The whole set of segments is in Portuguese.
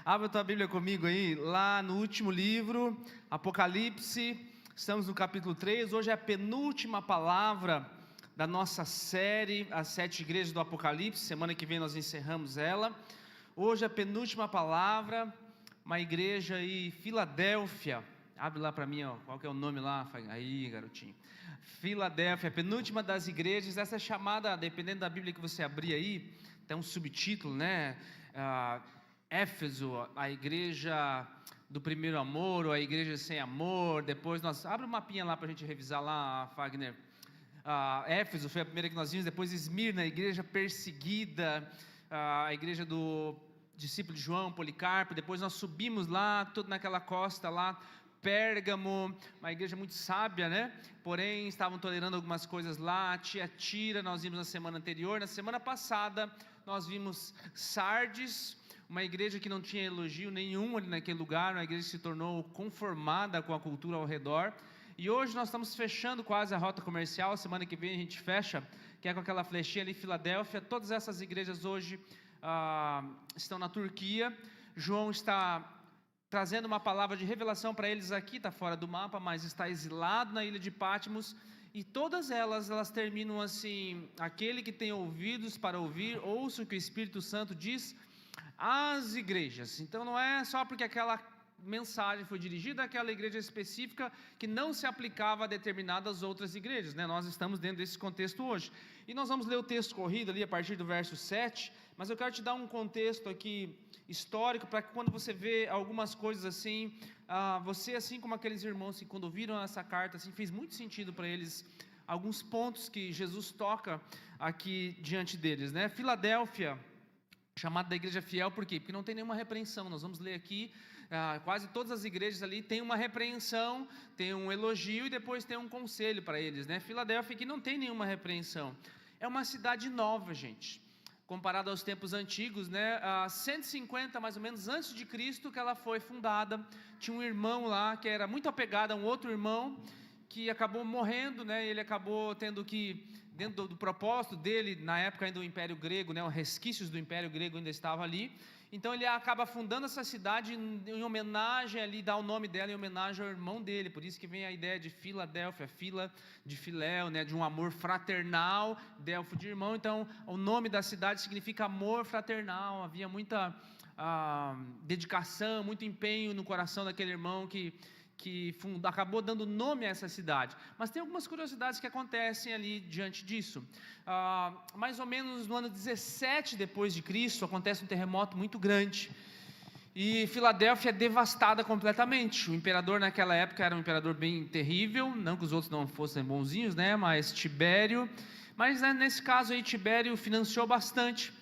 Abra a tua Bíblia comigo aí, lá no último livro, Apocalipse, estamos no capítulo 3, hoje é a penúltima palavra da nossa série, as 7 igrejas do Apocalipse, semana que vem nós encerramos ela. Hoje a penúltima palavra, uma igreja aí, Filadélfia, abre lá para mim, ó, qual que é o nome lá, aí garotinho, Filadélfia, penúltima das igrejas, essa é chamada, dependendo da Bíblia que você abrir aí, tem um subtítulo, né, Éfeso, a igreja do primeiro amor, ou a igreja sem amor. Depois nós, abre um mapinha lá para a gente revisar lá, Fagner. Éfeso foi a primeira que nós vimos, depois Esmirna, a igreja perseguida, a igreja do discípulo de João, Policarpo. Depois nós subimos lá, tudo naquela costa lá, Pérgamo, uma igreja muito sábia, né? Porém, estavam tolerando algumas coisas lá. Tiatira, nós vimos na semana anterior. Na semana passada, nós vimos Sardes, uma igreja que não tinha elogio nenhum ali naquele lugar, uma igreja que se tornou conformada com a cultura ao redor. E hoje nós estamos fechando quase a rota comercial, semana que vem a gente fecha, que é com aquela flechinha ali, Filadélfia. Todas essas igrejas hoje estão na Turquia. João está trazendo uma palavra de revelação para eles aqui, está fora do mapa, mas está exilado na ilha de Patmos. E todas elas terminam assim: aquele que tem ouvidos para ouvir, ouça o que o Espírito Santo diz às igrejas. Então não é só porque aquela mensagem foi dirigida àquela igreja específica que não se aplicava a determinadas outras igrejas, né? Nós estamos dentro desse contexto hoje. E nós vamos ler o texto corrido ali a partir do verso 7, mas eu quero te dar um contexto aqui histórico, para que quando você vê algumas coisas assim, você, assim como aqueles irmãos que quando ouviram essa carta, assim, fez muito sentido para eles alguns pontos que Jesus toca aqui diante deles, né? Filadélfia, chamada da igreja fiel, por quê? Porque não tem nenhuma repreensão. Nós vamos ler aqui, quase todas as igrejas ali tem uma repreensão, tem um elogio e depois tem um conselho para eles, né? Filadélfia aqui não tem nenhuma repreensão. É uma cidade nova, gente, comparado aos tempos antigos, né? 150 mais ou menos antes de Cristo que ela foi fundada. Tinha um irmão lá que era muito apegado a um outro irmão que acabou morrendo, né? Ele acabou tendo que, dentro do propósito dele, na época ainda do Império Grego, né, os resquícios do Império Grego ainda estavam ali, então ele acaba fundando essa cidade em homenagem ali, dá o nome dela em homenagem ao irmão dele, por isso que vem a ideia de Filadélfia, fila de filéu, né, de um amor fraternal, delfo de irmão. Então o nome da cidade significa amor fraternal. Havia muita dedicação, muito empenho no coração daquele irmão que acabou dando nome a essa cidade. Mas tem algumas curiosidades que acontecem ali diante disso. Mais ou menos no ano 17 depois de Cristo, acontece um terremoto muito grande, e Filadélfia é devastada completamente. O imperador naquela época era um imperador bem terrível, não que os outros não fossem bonzinhos, né, mas Tibério, mas né, nesse caso aí Tibério financiou bastante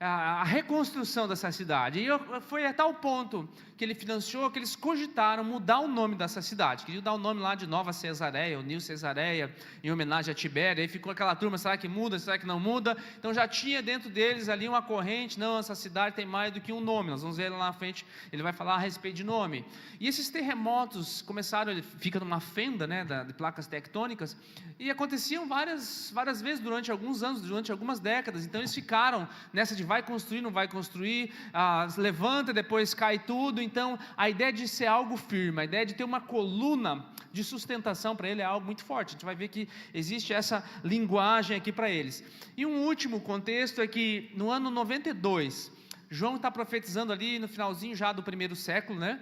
a reconstrução dessa cidade, e foi a tal ponto que ele financiou que eles cogitaram mudar o nome dessa cidade, queriam dar o nome lá de Nova Cesareia, ou New Cesareia, em homenagem a Tibério. Aí ficou aquela turma, será que muda, será que não muda? Então já tinha dentro deles ali uma corrente, não, essa cidade tem mais do que um nome. Nós vamos ver lá na frente, ele vai falar a respeito de nome. E esses terremotos começaram, ele fica numa fenda, né, de placas tectônicas, e aconteciam várias vezes durante alguns anos, durante algumas décadas. Então eles ficaram nessa de vai construir, não vai construir, levanta, depois cai tudo. Então a ideia de ser algo firme, a ideia de ter uma coluna de sustentação para ele é algo muito forte. A gente vai ver que existe essa linguagem aqui para eles. E um último contexto é que no ano 92, João está profetizando ali no finalzinho já do primeiro século, né?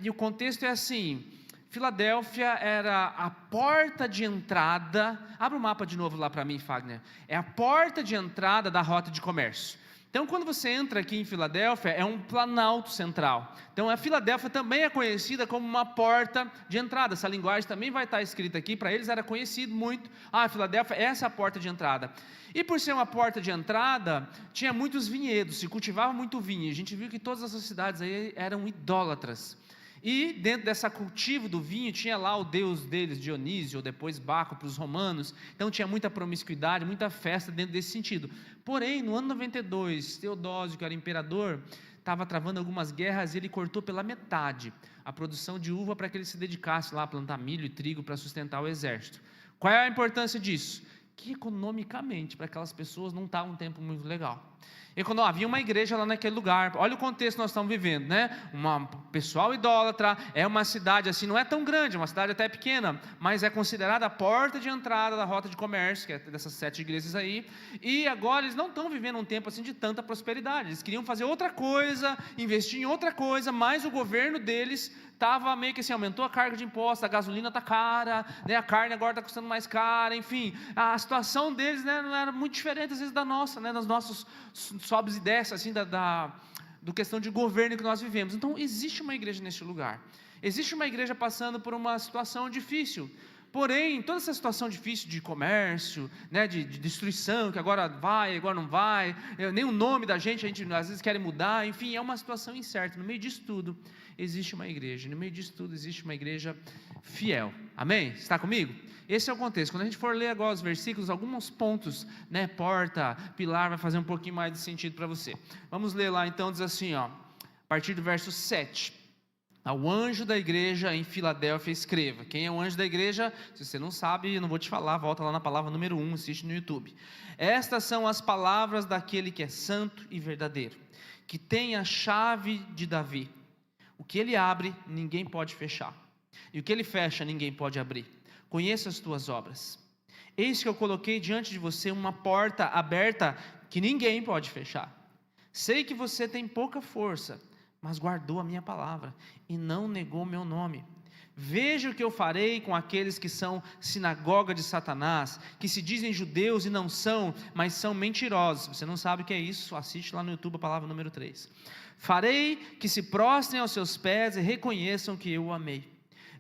E o contexto é assim: Filadélfia era a porta de entrada. Abre o mapa de novo lá para mim, Fagner. É a porta de entrada da rota de comércio. Então quando você entra aqui em Filadélfia, é um planalto central. Então a Filadélfia também é conhecida como uma porta de entrada. Essa linguagem também vai estar escrita aqui, para eles era conhecido muito. Filadélfia, essa é a porta de entrada. E por ser uma porta de entrada, tinha muitos vinhedos, se cultivava muito vinho. A gente viu que todas essas cidades aí eram idólatras. E dentro dessa cultivo do vinho, tinha lá o deus deles, Dionísio, ou depois Baco para os romanos. Então tinha muita promiscuidade, muita festa dentro desse sentido. Porém, no ano 92, Teodósio, que era imperador, estava travando algumas guerras, e ele cortou pela metade a produção de uva para que ele se dedicasse lá a plantar milho e trigo para sustentar o exército. Qual é a importância disso? Que economicamente para aquelas pessoas não estava um tempo muito legal. E quando havia uma igreja lá naquele lugar, olha o contexto que nós estamos vivendo, né? Um pessoal idólatra, é uma cidade assim, não é tão grande, é uma cidade até pequena, mas é considerada a porta de entrada da rota de comércio, que é dessas 7 igrejas aí. E agora eles não estão vivendo um tempo assim de tanta prosperidade, eles queriam fazer outra coisa, investir em outra coisa, mas o governo deles estava meio que assim, aumentou a carga de impostos, a gasolina está cara, né, a carne agora está custando mais cara, enfim, a situação deles, né, não era muito diferente às vezes da nossa, né, dos nossos sobes e desces, assim, do questão de governo que nós vivemos. Então existe uma igreja nesse lugar, existe uma igreja passando por uma situação difícil. Porém, toda essa situação difícil de comércio, né, de destruição, que agora vai, agora não vai, nem o nome da gente, a gente às vezes quer mudar, enfim, é uma situação incerta. No meio disso tudo, existe uma igreja, no meio disso tudo existe uma igreja fiel, amém? Está comigo? Esse é o contexto. Quando a gente for ler agora os versículos, alguns pontos, né, porta, pilar, vai fazer um pouquinho mais de sentido para você. Vamos ler lá então, diz assim, ó, a partir do verso 7. Ao anjo da igreja em Filadélfia escreva. Quem é o anjo da igreja? Se você não sabe, eu não vou te falar, volta lá na palavra número 1, assiste no YouTube. Estas são as palavras daquele que é santo e verdadeiro, que tem a chave de Davi. O que ele abre, ninguém pode fechar, e o que ele fecha, ninguém pode abrir. Conheço as tuas obras. Eis que eu coloquei diante de você uma porta aberta que ninguém pode fechar. Sei que você tem pouca força, mas guardou a minha palavra e não negou meu nome. Veja o que eu farei com aqueles que são sinagoga de Satanás, que se dizem judeus e não são, mas são mentirosos. Você não sabe o que é isso? Assiste lá no YouTube a palavra número 3. Farei que se prostrem aos seus pés e reconheçam que eu o amei.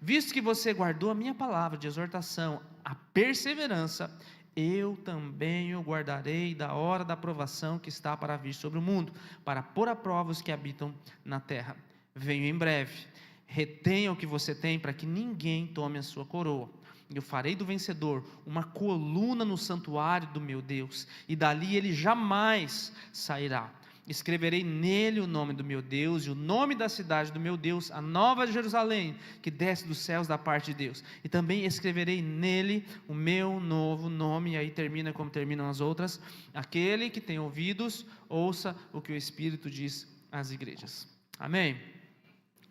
Visto que você guardou a minha palavra de exortação, a perseverança, eu também o guardarei da hora da provação que está para vir sobre o mundo, para pôr à prova os que habitam na terra. Venho em breve. Retenha o que você tem, para que ninguém tome a sua coroa. Eu farei do vencedor uma coluna no santuário do meu Deus, e dali ele jamais sairá. Escreverei nele o nome do meu Deus e o nome da cidade do meu Deus, a nova Jerusalém, que desce dos céus da parte de Deus. E também escreverei nele o meu novo nome. E aí termina como terminam as outras. Aquele que tem ouvidos, ouça o que o Espírito diz às igrejas. Amém?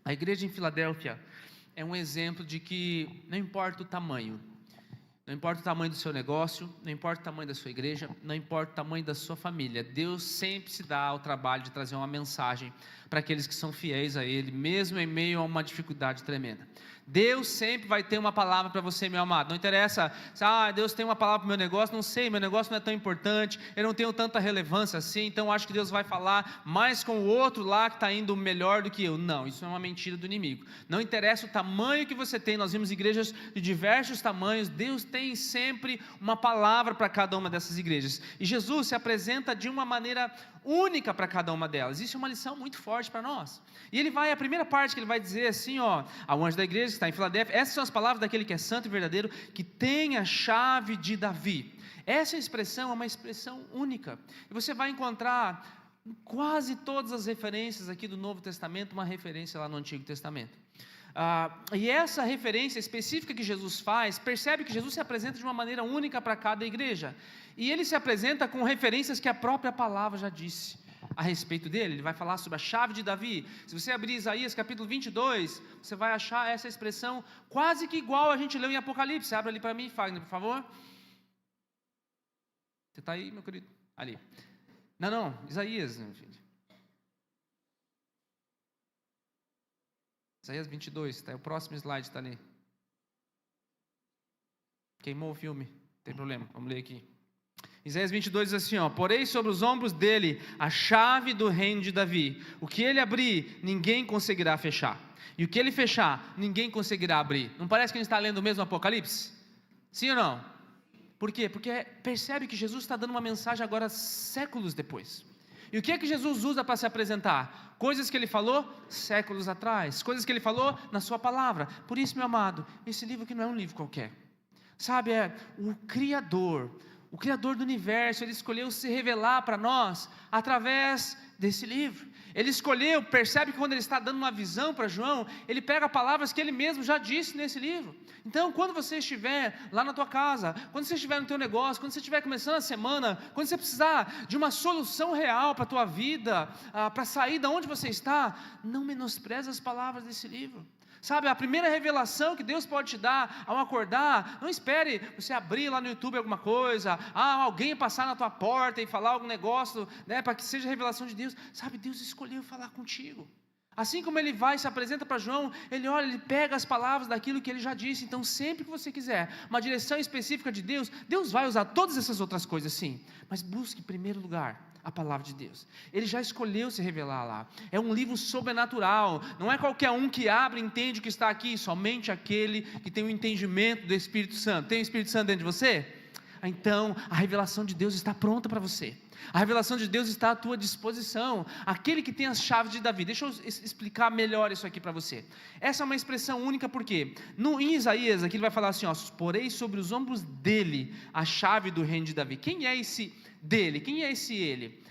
A igreja em Filadélfia é um exemplo de que não importa o tamanho, não importa o tamanho do seu negócio, não importa o tamanho da sua igreja, não importa o tamanho da sua família, Deus sempre se dá ao trabalho de trazer uma mensagem para aqueles que são fiéis a Ele, mesmo em meio a uma dificuldade tremenda. Deus sempre vai ter uma palavra para você, meu amado. Não interessa, Deus tem uma palavra para o meu negócio, não sei, meu negócio não é tão importante, eu não tenho tanta relevância assim, então acho que Deus vai falar mais com o outro lá que está indo melhor do que eu. Não, isso é uma mentira do inimigo. Não interessa o tamanho que você tem, nós vimos igrejas de diversos tamanhos, Deus tem sempre uma palavra para cada uma dessas igrejas, e Jesus se apresenta de uma maneira única para cada uma delas. Isso é uma lição muito forte para nós. E ele vai, a primeira parte que ele vai dizer assim, ó, ao anjo da igreja que está em Filadélfia, essas são as palavras daquele que é santo e verdadeiro, que tem a chave de Davi. Essa expressão é uma expressão única, e você vai encontrar em quase todas as referências aqui do Novo Testamento, uma referência lá no Antigo Testamento. E essa referência específica que Jesus faz, percebe que Jesus se apresenta de uma maneira única para cada igreja, e ele se apresenta com referências que a própria palavra já disse a respeito dele. Ele vai falar sobre a chave de Davi. Se você abrir Isaías capítulo 22, você vai achar essa expressão quase que igual a gente leu em Apocalipse. Abre ali para mim, Fagner, por favor. Você está aí, meu querido? Ali. Não, Isaías, meu filho. Isaías 22, tá? O próximo slide está ali. Queimou o filme, não tem problema, vamos ler aqui. Isaías 22 diz assim, ó: porei sobre os ombros dele a chave do reino de Davi. O que ele abrir, ninguém conseguirá fechar. E o que ele fechar, ninguém conseguirá abrir. Não parece que a gente está lendo o mesmo Apocalipse? Sim ou não? Por quê? Porque percebe que Jesus está dando uma mensagem agora séculos depois. E o que é que Jesus usa para se apresentar? Coisas que ele falou séculos atrás, coisas que ele falou na sua palavra. Por isso, meu amado, esse livro aqui não é um livro qualquer. Sabe, é o Criador do universo, ele escolheu se revelar para nós através desse livro. Ele escolheu, percebe que quando ele está dando uma visão para João, ele pega palavras que ele mesmo já disse nesse livro. Então, quando você estiver lá na tua casa, quando você estiver no teu negócio, quando você estiver começando a semana, quando você precisar de uma solução real para a tua vida, para sair de onde você está, não menospreze as palavras desse livro. Sabe, a primeira revelação que Deus pode te dar ao acordar, não espere você abrir lá no YouTube alguma coisa, alguém passar na tua porta e falar algum negócio, né, para que seja revelação de Deus. Sabe, Deus escolheu falar contigo. Assim como ele vai, se apresenta para João, ele olha, ele pega as palavras daquilo que ele já disse. Então, sempre que você quiser uma direção específica de Deus, Deus vai usar todas essas outras coisas sim, mas busque em primeiro lugar a palavra de Deus. Ele já escolheu se revelar lá. É um livro sobrenatural. Não é qualquer um que abre e entende o que está aqui, somente aquele que tem o entendimento do Espírito Santo. Tem o Espírito Santo dentro de você? Então, a revelação de Deus está pronta para você. A revelação de Deus está à tua disposição. Aquele que tem as chaves de Davi. Deixa eu explicar melhor isso aqui para você. Essa é uma expressão única porque em Isaías aqui ele vai falar assim, porei sobre os ombros dele a chave do reino de Davi. Quem é esse dele? Quem é esse ele?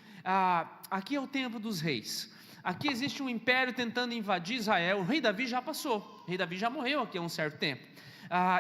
Aqui é o tempo dos reis. Aqui existe um império tentando invadir Israel. O rei Davi já passou. O rei Davi já morreu aqui há um certo tempo.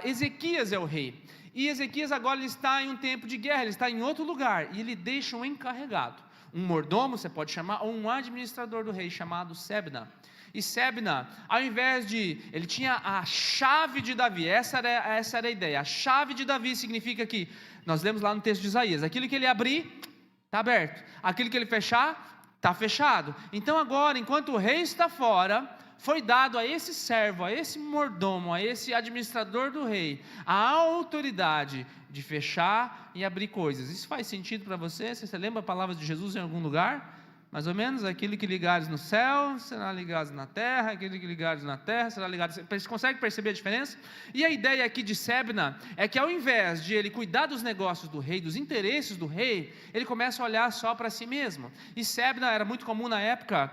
Ezequias é o rei. E Ezequias agora ele está em um tempo de guerra, ele está em outro lugar, e ele deixa um encarregado, um mordomo, você pode chamar, ou um administrador do rei, chamado Sebna. E Sebna, ao invés de, ele tinha a chave de Davi, essa era a ideia, a chave de Davi significa que, nós lemos lá no texto de Isaías, aquilo que ele abrir, está aberto, aquilo que ele fechar, está fechado. Então agora, enquanto o rei está fora, foi dado a esse servo, a esse mordomo, a esse administrador do rei, a autoridade de fechar e abrir coisas. Isso faz sentido para você? Você lembra a palavra de Jesus em algum lugar? Mais ou menos, aquilo que ligares no céu, será ligado na terra, aquilo que ligares na terra, será ligado... Você consegue perceber a diferença? E a ideia aqui de Sebna, é que ao invés de ele cuidar dos negócios do rei, dos interesses do rei, ele começa a olhar só para si mesmo. E Sebna era muito comum na época,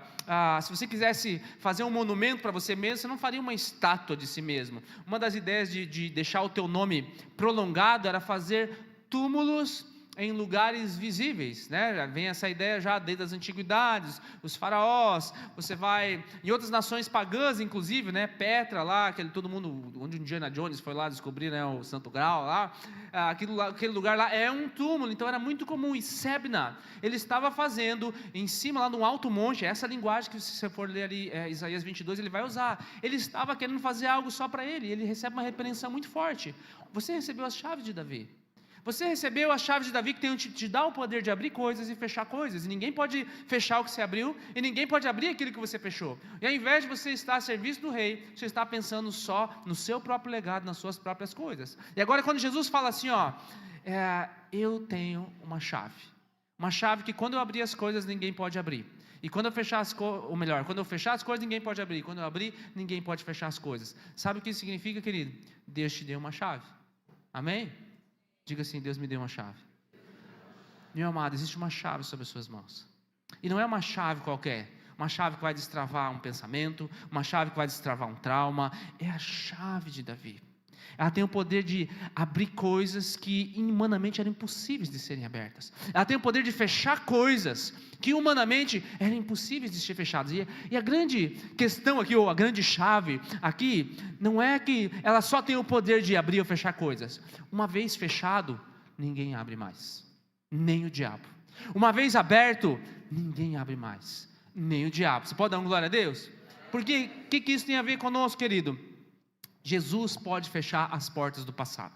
se você quisesse fazer um monumento para você mesmo, você não faria uma estátua de si mesmo. Uma das ideias de deixar o teu nome prolongado, era fazer túmulos em lugares visíveis, né? Vem essa ideia já desde as antiguidades, os faraós, você vai em outras nações pagãs, inclusive, né? Petra lá, todo mundo, onde o Indiana Jones foi lá descobrir, né, o Santo Graal lá, aquele lugar lá é um túmulo, então era muito comum. E Sebna, ele estava fazendo em cima lá no alto monte, essa linguagem que se você for ler ali, Isaías 22, ele vai usar, ele estava querendo fazer algo só para ele recebe uma repreensão muito forte. Você recebeu as chaves de Davi. Você recebeu a chave de Davi que te dá o poder de abrir coisas e fechar coisas, e ninguém pode fechar o que você abriu, e ninguém pode abrir aquilo que você fechou. E ao invés de você estar a serviço do rei, você está pensando só no seu próprio legado, nas suas próprias coisas. E agora quando Jesus fala assim, eu tenho uma chave que quando eu abrir as coisas ninguém pode abrir, e quando eu fechar quando eu fechar as coisas ninguém pode abrir, quando eu abrir ninguém pode fechar as coisas. Sabe o que isso significa, querido? Deus te deu uma chave. Amém? Diga assim, Deus me deu uma chave. Meu amado, existe uma chave sobre as suas mãos. E não é uma chave qualquer, uma chave que vai destravar um pensamento, uma chave que vai destravar um trauma. É a chave de Davi. Ela tem o poder de abrir coisas que humanamente eram impossíveis de serem abertas. Ela tem o poder de fechar coisas que humanamente eram impossíveis de ser fechadas. E a grande questão aqui, ou a grande chave aqui, não é que ela só tem o poder de abrir ou fechar coisas. Uma vez fechado, ninguém abre mais, nem o diabo. Uma vez aberto, ninguém abre mais, nem o diabo. Você pode dar uma glória a Deus? Porque o que isso tem a ver conosco, querido? Jesus pode fechar as portas do passado,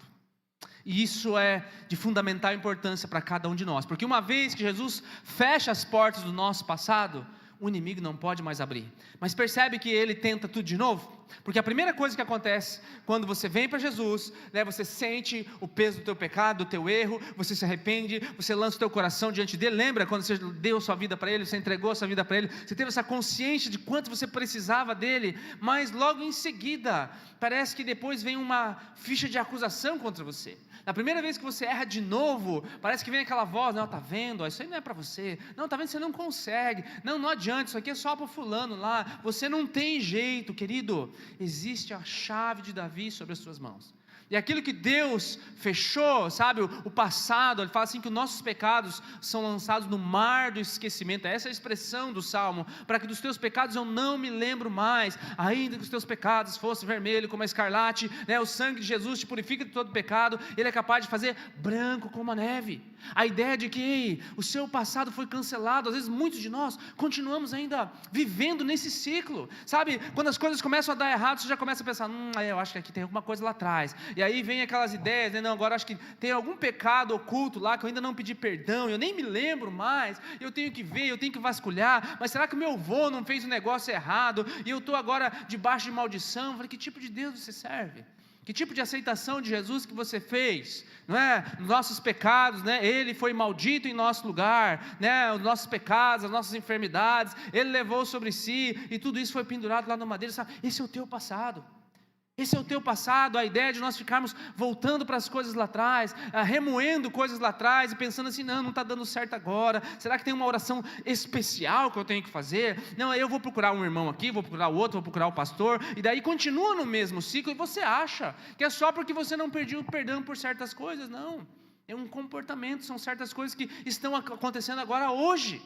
e isso é de fundamental importância para cada um de nós, porque uma vez que Jesus fecha as portas do nosso passado, o inimigo não pode mais abrir. Mas percebe que ele tenta tudo de novo? Porque a primeira coisa que acontece quando você vem para Jesus, né, você sente o peso do teu pecado, do teu erro, você se arrepende, você lança o teu coração diante dele. Lembra quando você deu sua vida para ele, você entregou a sua vida para ele, você teve essa consciência de quanto você precisava dele, mas logo em seguida, parece que depois vem uma ficha de acusação contra você. Na primeira vez que você erra de novo, parece que vem aquela voz, não, tá vendo, isso aí não é para você, não, tá vendo, você não consegue, não adianta, isso aqui é só para fulano lá, você não tem jeito, querido. Existe a chave de Davi sobre as suas mãos. E aquilo que Deus fechou, sabe, o passado, ele fala assim que os nossos pecados são lançados no mar do esquecimento. Essa é a expressão do Salmo, para que dos teus pecados eu não me lembro mais, ainda que os teus pecados fossem vermelho como a escarlate, né, o sangue de Jesus te purifica de todo pecado, Ele é capaz de fazer branco como a neve. A ideia de que o seu passado foi cancelado, às vezes muitos de nós continuamos ainda vivendo nesse ciclo, sabe, quando as coisas começam a dar errado, você já começa a pensar, eu acho que aqui tem alguma coisa lá atrás, e aí vem aquelas ideias, né, não, agora acho que tem algum pecado oculto lá, que eu ainda não pedi perdão, eu nem me lembro mais, eu tenho que ver, eu tenho que vasculhar, mas será que o meu avô não fez um negócio errado, e eu estou agora debaixo de maldição? Eu falei, que tipo de Deus você serve? Que tipo de aceitação de Jesus que você fez? Não é? Nossos pecados, né? Ele foi maldito em nosso lugar, né? Os nossos pecados, as nossas enfermidades, Ele levou sobre si, e tudo isso foi pendurado lá no madeira, sabe? Esse é o teu passado. Esse é o teu passado, a ideia de nós ficarmos voltando para as coisas lá atrás, remoendo coisas lá atrás e pensando assim, não está dando certo agora, será que tem uma oração especial que eu tenho que fazer? Não, eu vou procurar um irmão aqui, vou procurar o outro, vou procurar o pastor, e daí continua no mesmo ciclo, e você acha que é só porque você não pediu o perdão por certas coisas. Não, é um comportamento, são certas coisas que estão acontecendo agora hoje,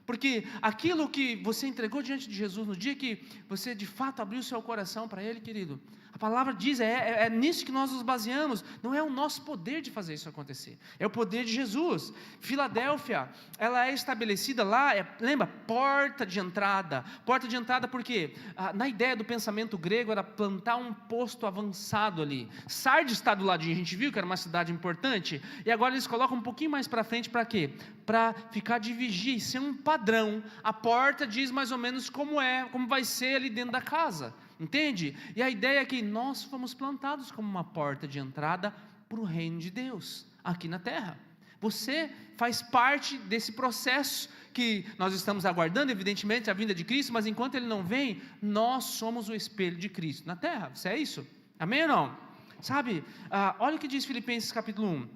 porque aquilo que você entregou diante de Jesus, no dia que você de fato abriu o seu coração para Ele, querido, a palavra diz, é nisso que nós nos baseamos, não é o nosso poder de fazer isso acontecer, é o poder de Jesus. Filadélfia, ela é estabelecida lá, lembra, porta de entrada porque na ideia do pensamento grego, era plantar um posto avançado ali. Sardes está do ladinho, a gente viu que era uma cidade importante, e agora eles colocam um pouquinho mais para frente, para quê? Para ficar de vigia, ser um padrão. A porta diz mais ou menos como vai ser ali dentro da casa, entende? E a ideia é que nós fomos plantados como uma porta de entrada para o reino de Deus, aqui na terra. Você faz parte desse processo que nós estamos aguardando, evidentemente, a vinda de Cristo, mas enquanto Ele não vem, nós somos o espelho de Cristo na terra. Isso é isso? Amém ou não? Sabe, olha o que diz Filipenses capítulo 1.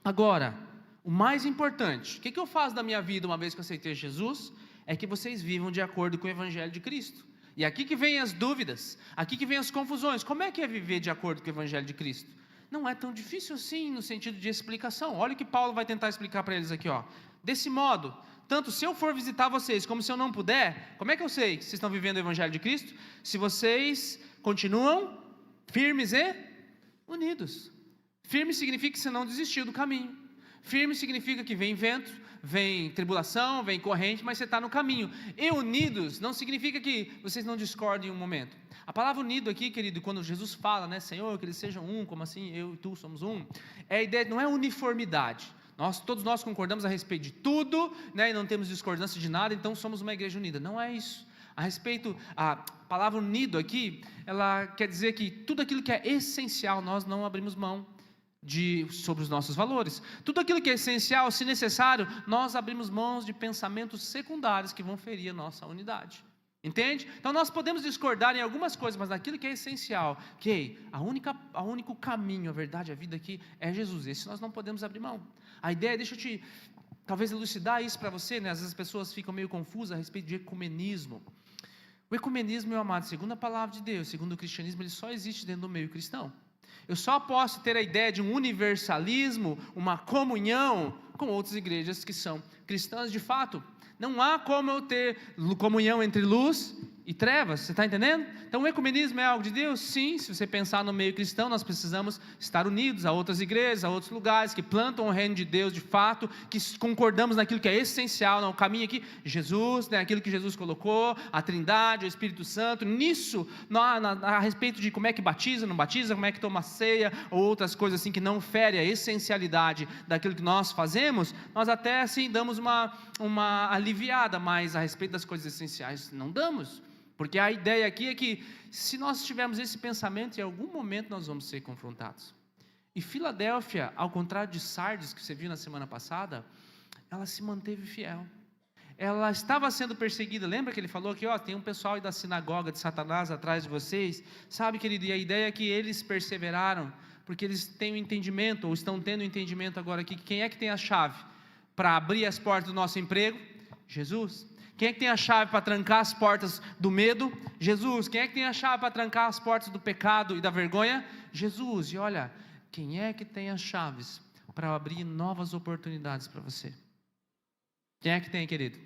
Agora, o mais importante, o que eu faço da minha vida uma vez que eu aceitei Jesus, é que vocês vivam de acordo com o Evangelho de Cristo. E aqui que vem as dúvidas, aqui que vem as confusões. Como é que é viver de acordo com o Evangelho de Cristo? Não é tão difícil assim no sentido de explicação. Olha o que Paulo vai tentar explicar para eles aqui, ó. Desse modo, tanto se eu for visitar vocês, como se eu não puder, como é que eu sei que vocês estão vivendo o Evangelho de Cristo? Se vocês continuam firmes e unidos. Firme significa que você não desistiu do caminho. Firme significa que vem vento, vem tribulação, vem corrente, mas você está no caminho. E unidos não significa que vocês não discordem em um momento. A palavra unido aqui, querido, quando Jesus fala, né, Senhor, que eles sejam um, como assim eu e tu somos um, a ideia não é uniformidade. Todos nós concordamos a respeito de tudo, né, e não temos discordância de nada, então somos uma igreja unida. Não é isso. A palavra unido aqui, ela quer dizer que tudo aquilo que é essencial, nós não abrimos mão sobre os nossos valores. Tudo aquilo que é essencial, se necessário, nós abrimos mãos de pensamentos secundários que vão ferir a nossa unidade. Entende? Então nós podemos discordar em algumas coisas, mas naquilo que é essencial, que o único caminho, a verdade, a vida aqui é Jesus. Esse nós não podemos abrir mão. A ideia, deixa eu te talvez elucidar isso para você, né? Às vezes as pessoas ficam meio confusas a respeito de ecumenismo. O ecumenismo, meu amado, segundo a palavra de Deus, segundo o cristianismo, ele só existe dentro do meio cristão. Eu só posso ter a ideia de um universalismo, uma comunhão com outras igrejas que são cristãs de fato. Não há como eu ter comunhão entre luz e trevas, você está entendendo? Então o ecumenismo é algo de Deus? Sim, se você pensar no meio cristão, nós precisamos estar unidos a outras igrejas, a outros lugares que plantam o reino de Deus de fato, que concordamos naquilo que é essencial, no caminho aqui, Jesus, né, aquilo que Jesus colocou, a Trindade, o Espírito Santo, nisso, a respeito de como é que batiza, não batiza, como é que toma ceia, ou outras coisas assim que não ferem a essencialidade daquilo que nós fazemos, nós até assim damos uma aliviada, mas a respeito das coisas essenciais não damos. Porque a ideia aqui é que, se nós tivermos esse pensamento, em algum momento nós vamos ser confrontados. E Filadélfia, ao contrário de Sardes, que você viu na semana passada, ela se manteve fiel. Ela estava sendo perseguida. Lembra que ele falou que tem um pessoal aí da sinagoga de Satanás atrás de vocês? Sabe, querido, e a ideia é que eles perseveraram, porque eles têm o entendimento, ou estão tendo o entendimento agora aqui, que quem é que tem a chave para abrir as portas do nosso emprego? Jesus. Quem é que tem a chave para trancar as portas do medo? Jesus. Quem é que tem a chave para trancar as portas do pecado e da vergonha? Jesus. E olha, quem é que tem as chaves para abrir novas oportunidades para você? Quem é que tem, querido?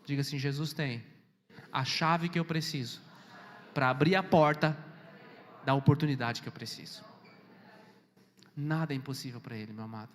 Diga assim: Jesus tem a chave que eu preciso para abrir a porta da oportunidade que eu preciso. Nada é impossível para Ele, meu amado.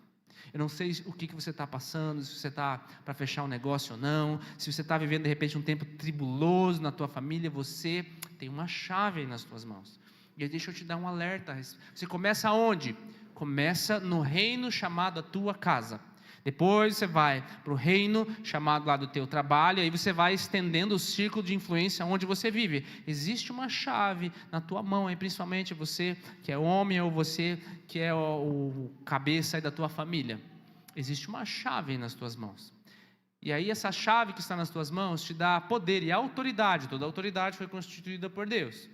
Eu não sei o que você está passando, se você está para fechar um negócio ou não, se você está vivendo de repente um tempo tribuloso na tua família, você tem uma chave aí nas tuas mãos. E aí deixa eu te dar um alerta. Você começa aonde? Começa no reino chamado a tua casa. Depois você vai para o reino chamado lá do teu trabalho, aí você vai estendendo o círculo de influência onde você vive. Existe uma chave na tua mão, aí principalmente você que é homem ou você que é o cabeça aí da tua família. Existe uma chave aí nas tuas mãos. E aí essa chave que está nas tuas mãos te dá poder e autoridade. Toda autoridade foi constituída por Deus.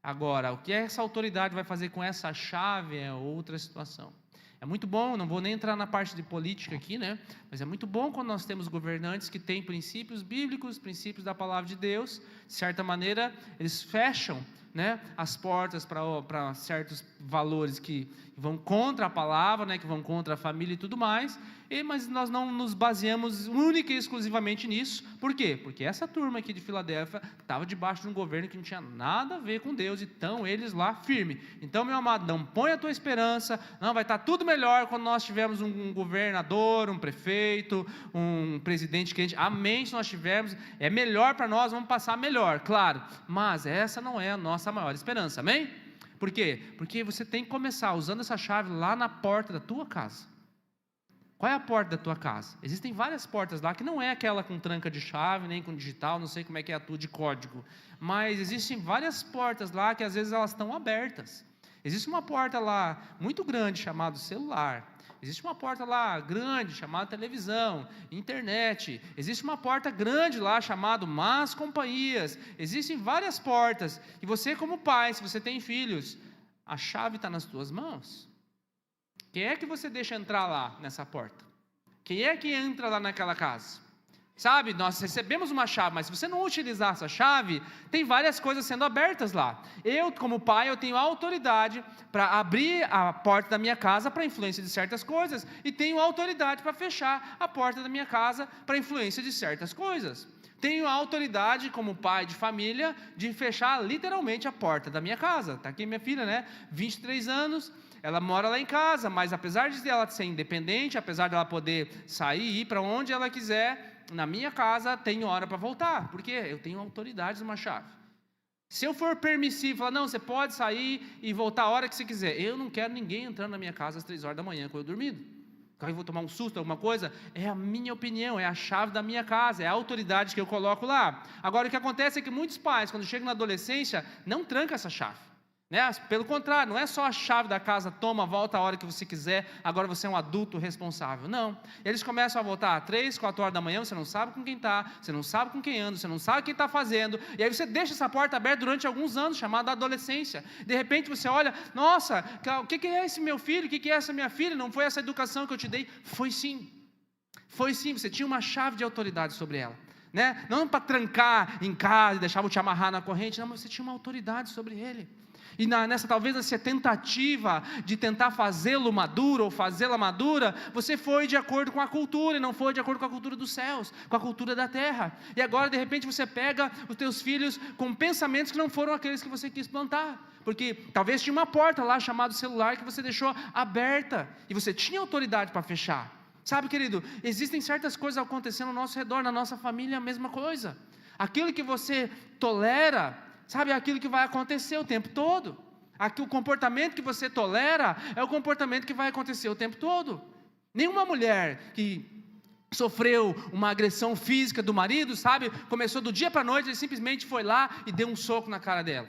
Agora, o que essa autoridade vai fazer com essa chave é outra situação. É muito bom, não vou nem entrar na parte de política aqui, né? Mas é muito bom quando nós temos governantes que têm princípios bíblicos, princípios da palavra de Deus. De certa maneira, eles fecham, né, as portas para certos valores que vão contra a palavra, né, que vão contra a família e tudo mais. Mas nós não nos baseamos única e exclusivamente nisso. Por quê? Porque essa turma aqui de Filadélfia estava debaixo de um governo que não tinha nada a ver com Deus, e estão eles lá firme. Então, meu amado, não põe a tua esperança, não, vai estar tudo melhor quando nós tivermos um governador, um prefeito, um presidente crente. Amém, se nós tivermos, é melhor para nós, vamos passar melhor, claro. Mas essa não é a nossa maior esperança, amém? Por quê? Porque você tem que começar usando essa chave lá na porta da tua casa. Qual é a porta da tua casa? Existem várias portas lá, que não é aquela com tranca de chave, nem com digital, não sei como é que é a tua de código, mas existem várias portas lá que às vezes elas estão abertas. Existe uma porta lá muito grande chamada celular, existe uma porta lá grande chamada televisão, internet, existe uma porta grande lá chamada más companhias, existem várias portas, e você como pai, se você tem filhos, a chave está nas tuas mãos. Quem é que você deixa entrar lá nessa porta? Quem é que entra lá naquela casa? Sabe, nós recebemos uma chave, mas se você não utilizar essa chave, tem várias coisas sendo abertas lá. Eu, como pai, eu tenho autoridade para abrir a porta da minha casa para a influência de certas coisas, e tenho autoridade para fechar a porta da minha casa para a influência de certas coisas. Tenho a autoridade, como pai de família, de fechar literalmente a porta da minha casa. Está aqui minha filha, né? 23 anos, ela mora lá em casa, mas apesar de ela ser independente, apesar de ela poder sair e ir para onde ela quiser, na minha casa tenho hora para voltar, porque eu tenho autoridade numa chave. Se eu for permissivo, falar, não, você pode sair e voltar a hora que você quiser, eu não quero ninguém entrando na minha casa às 3 horas da manhã, quando eu dormindo. Eu vou tomar um susto, alguma coisa, é a minha opinião, é a chave da minha casa, é a autoridade que eu coloco lá. Agora, o que acontece é que muitos pais, quando chegam na adolescência, não trancam essa chave, né? Pelo contrário, não é só a chave da casa, toma, volta a hora que você quiser, agora você é um adulto responsável. Não, eles começam a voltar às 3, 4 horas da manhã, você não sabe com quem está, você não sabe com quem anda, você não sabe o que está fazendo, e aí você deixa essa porta aberta durante alguns anos, chamada adolescência. De repente você olha, nossa, o que é esse meu filho, o que é essa minha filha? Não foi essa educação que eu te dei? Foi sim, você tinha uma chave de autoridade sobre ela, né? Não para trancar em casa e deixar te amarrar na corrente, não, mas você tinha uma autoridade sobre ele. E talvez nessa tentativa de tentar fazê-lo maduro ou fazê-la madura, você foi de acordo com a cultura e não foi de acordo com a cultura dos céus, com a cultura da terra. E agora de repente você pega os teus filhos com pensamentos que não foram aqueles que você quis plantar, porque talvez tinha uma porta lá chamada celular que você deixou aberta e você tinha autoridade para fechar. Sabe, querido, existem certas coisas acontecendo ao nosso redor, na nossa família, a mesma coisa. Aquilo que você tolera, sabe, é aquilo que vai acontecer o tempo todo. O comportamento que você tolera é o comportamento que vai acontecer o tempo todo. Nenhuma mulher que sofreu uma agressão física do marido, sabe, começou do dia para a noite, ele simplesmente foi lá e deu um soco na cara dela.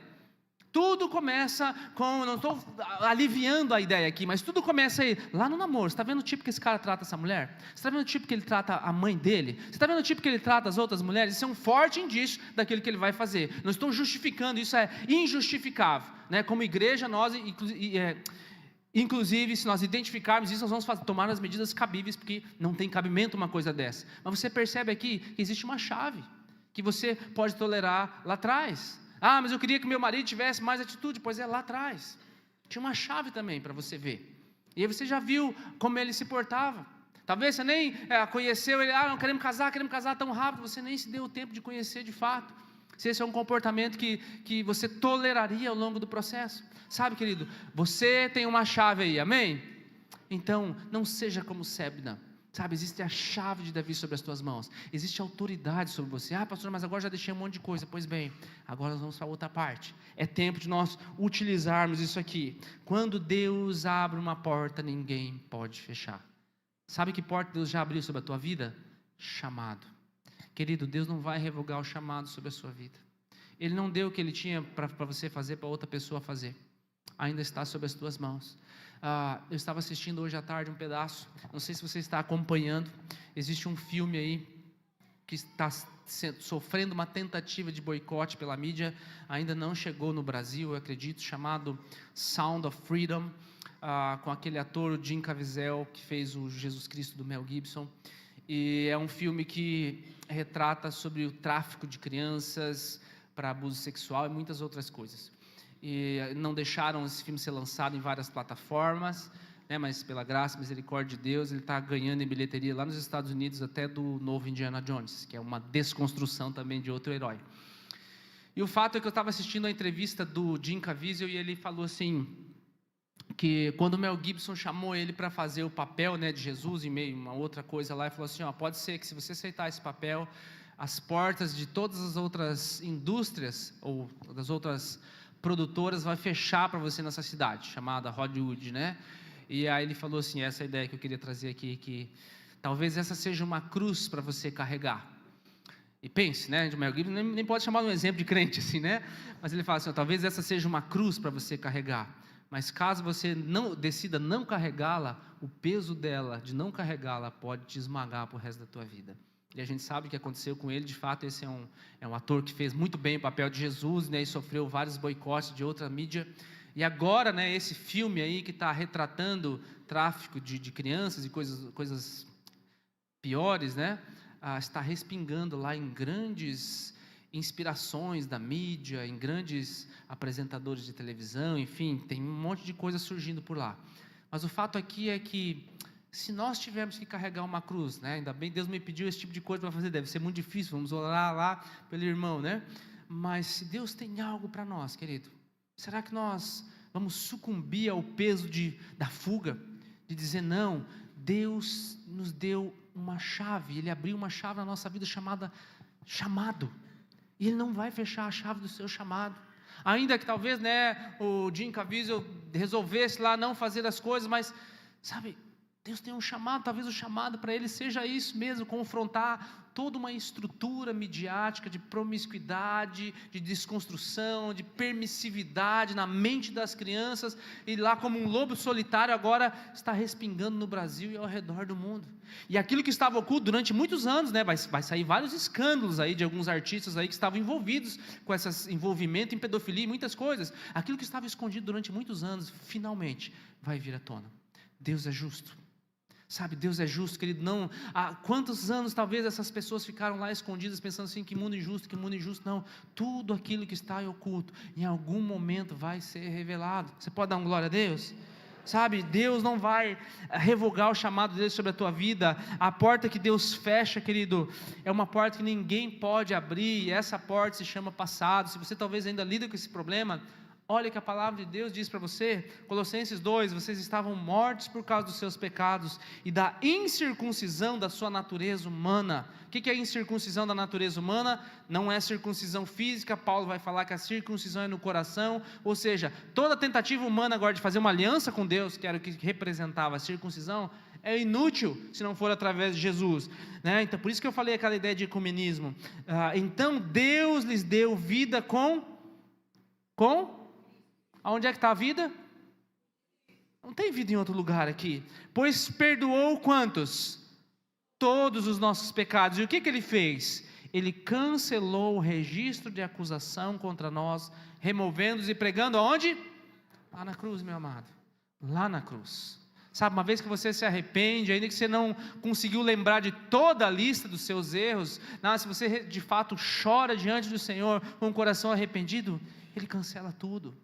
Tudo começa com, não estou aliviando a ideia aqui, mas tudo começa aí, lá no namoro. Você está vendo o tipo que esse cara trata essa mulher? Você está vendo o tipo que ele trata a mãe dele? Você está vendo o tipo que ele trata as outras mulheres? Isso é um forte indício daquilo que ele vai fazer. Não estou justificando, isso é injustificável, né? Como igreja, nós Inclusive, se nós identificarmos isso, nós vamos tomar as medidas cabíveis, porque não tem cabimento uma coisa dessa. Mas você percebe aqui que existe uma chave que você pode tolerar lá atrás. Ah, mas eu queria que meu marido tivesse mais atitude. Pois é, lá atrás tinha uma chave também para você ver. E aí você já viu como ele se portava. Talvez você nem conheceu ele, não queremos casar tão rápido. Você nem se deu o tempo de conhecer de fato. Se esse é um comportamento que você toleraria ao longo do processo. Sabe, querido, você tem uma chave aí, amém? Então, não seja como Sebna. Sabe, existe a chave de Davi sobre as tuas mãos. Existe autoridade sobre você. Ah, pastor, mas agora já deixei um monte de coisa. Pois bem, agora nós vamos para outra parte. É tempo de nós utilizarmos isso aqui. Quando Deus abre uma porta, ninguém pode fechar. Sabe que porta Deus já abriu sobre a tua vida? Chamado. Querido, Deus não vai revogar o chamado sobre a sua vida. Ele não deu o que Ele tinha para você fazer, para outra pessoa fazer. Ainda está sobre as tuas mãos. Eu estava assistindo hoje à tarde um pedaço, não sei se você está acompanhando, existe um filme aí, que está sofrendo uma tentativa de boicote pela mídia, ainda não chegou no Brasil, eu acredito, chamado Sound of Freedom, com aquele ator, o Jim Caviezel, que fez o Jesus Cristo do Mel Gibson, e é um filme que retrata sobre o tráfico de crianças para abuso sexual e muitas outras coisas. E não deixaram esse filme ser lançado em várias plataformas, né, mas pela graça e misericórdia de Deus, ele está ganhando em bilheteria lá nos Estados Unidos, até do novo Indiana Jones, que é uma desconstrução também de outro herói. E o fato é que eu estava assistindo a entrevista do Jim Caviezel e ele falou assim, que quando o Mel Gibson chamou ele para fazer o papel, né, de Jesus, em meio a uma outra coisa lá, ele falou assim, pode ser que se você aceitar esse papel, as portas de todas as outras indústrias, ou das outras produtoras, vai fechar para você nessa cidade, chamada Hollywood, né? E aí ele falou assim, essa é a ideia que eu queria trazer aqui, que talvez essa seja uma cruz para você carregar. E pense, né, de Mel Gibson, nem pode chamar de um exemplo de crente assim, né? Mas ele fala assim, talvez essa seja uma cruz para você carregar, mas caso você não decida não carregá-la, o peso dela, de não carregá-la, pode te esmagar para o resto da tua vida. E a gente sabe o que aconteceu com ele. De fato, esse é um ator que fez muito bem o papel de Jesus, né, e sofreu vários boicotes de outra mídia. E agora, né, esse filme aí que está retratando tráfico de crianças e coisas piores, né, está respingando lá em grandes inspirações da mídia, em grandes apresentadores de televisão, enfim, tem um monte de coisa surgindo por lá. Mas o fato aqui é que se nós tivermos que carregar uma cruz, né, ainda bem Deus me pediu esse tipo de coisa para fazer, deve ser muito difícil, vamos orar lá pelo irmão, né? Mas se Deus tem algo para nós, querido, será que nós vamos sucumbir ao peso da fuga, de dizer não? Deus nos deu uma chave, Ele abriu uma chave na nossa vida chamada chamado, e Ele não vai fechar a chave do seu chamado, ainda que talvez, né, o Jim Caviezel resolvesse lá não fazer as coisas, mas sabe, Deus tem um chamado, talvez o chamado para ele seja isso mesmo, confrontar toda uma estrutura midiática de promiscuidade, de desconstrução, de permissividade na mente das crianças, e lá como um lobo solitário agora está respingando no Brasil e ao redor do mundo. E aquilo que estava oculto durante muitos anos, né, vai sair vários escândalos aí de alguns artistas aí que estavam envolvidos com esse envolvimento em pedofilia e muitas coisas. Aquilo que estava escondido durante muitos anos, finalmente vai vir à tona. Deus é justo. Sabe, Deus é justo, querido. Não, há quantos anos talvez essas pessoas ficaram lá escondidas pensando assim, que mundo injusto, não, tudo aquilo que está oculto, em algum momento vai ser revelado. Você pode dar uma glória a Deus? Sabe, Deus não vai revogar o chamado dele sobre a tua vida. A porta que Deus fecha, querido, é uma porta que ninguém pode abrir, e essa porta se chama passado. Se você talvez ainda lida com esse problema, olha que a palavra de Deus diz para você, Colossenses 2, vocês estavam mortos por causa dos seus pecados e da incircuncisão da sua natureza humana. O que é a incircuncisão da natureza humana? Não é circuncisão física, Paulo vai falar que a circuncisão é no coração, ou seja, toda tentativa humana agora de fazer uma aliança com Deus, que era o que representava a circuncisão, é inútil se não for através de Jesus, né? Então por isso que eu falei aquela ideia de ecumenismo. Então Deus lhes deu vida com? Aonde é que está a vida? Não tem vida em outro lugar aqui. Pois perdoou quantos? Todos os nossos pecados. E o que ele fez? Ele cancelou o registro de acusação contra nós, removendo-os e pregando aonde? Lá na cruz, meu amado. lá na cruz. Sabe, uma vez que você se arrepende, ainda que você não conseguiu lembrar de toda a lista dos seus erros, se você de fato chora diante do Senhor com o coração arrependido, Ele cancela tudo,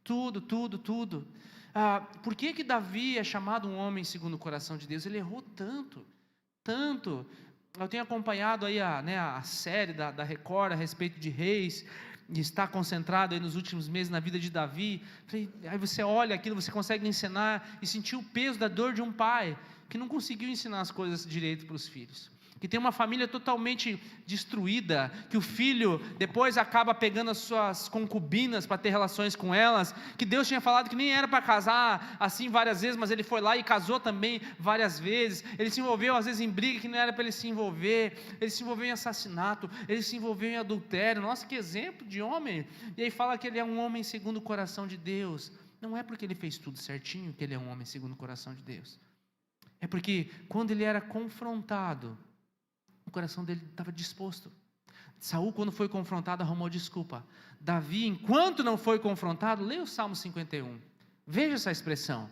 tudo. Por que Davi é chamado um homem segundo o coração de Deus? Ele errou tanto. Eu tenho acompanhado aí a série da Record a respeito de reis, e está concentrado aí nos últimos meses na vida de Davi. Aí você olha aquilo, você consegue ensinar e sentir o peso da dor de um pai que não conseguiu ensinar as coisas direito para os filhos, que tem uma família totalmente destruída, que o filho depois acaba pegando as suas concubinas para ter relações com elas, que Deus tinha falado que nem era para casar assim várias vezes, mas ele foi lá e casou também várias vezes. Ele se envolveu às vezes em briga que não era para ele se envolver, ele se envolveu em assassinato, ele se envolveu em adultério. Nossa, que exemplo de homem! E aí fala que ele é um homem segundo o coração de Deus. Não é porque ele fez tudo certinho que ele é um homem segundo o coração de Deus, é porque quando ele era confrontado, o coração dele estava disposto. Saul, quando foi confrontado, arrumou desculpa. Davi, enquanto não foi confrontado, leia o Salmo 51, veja essa expressão: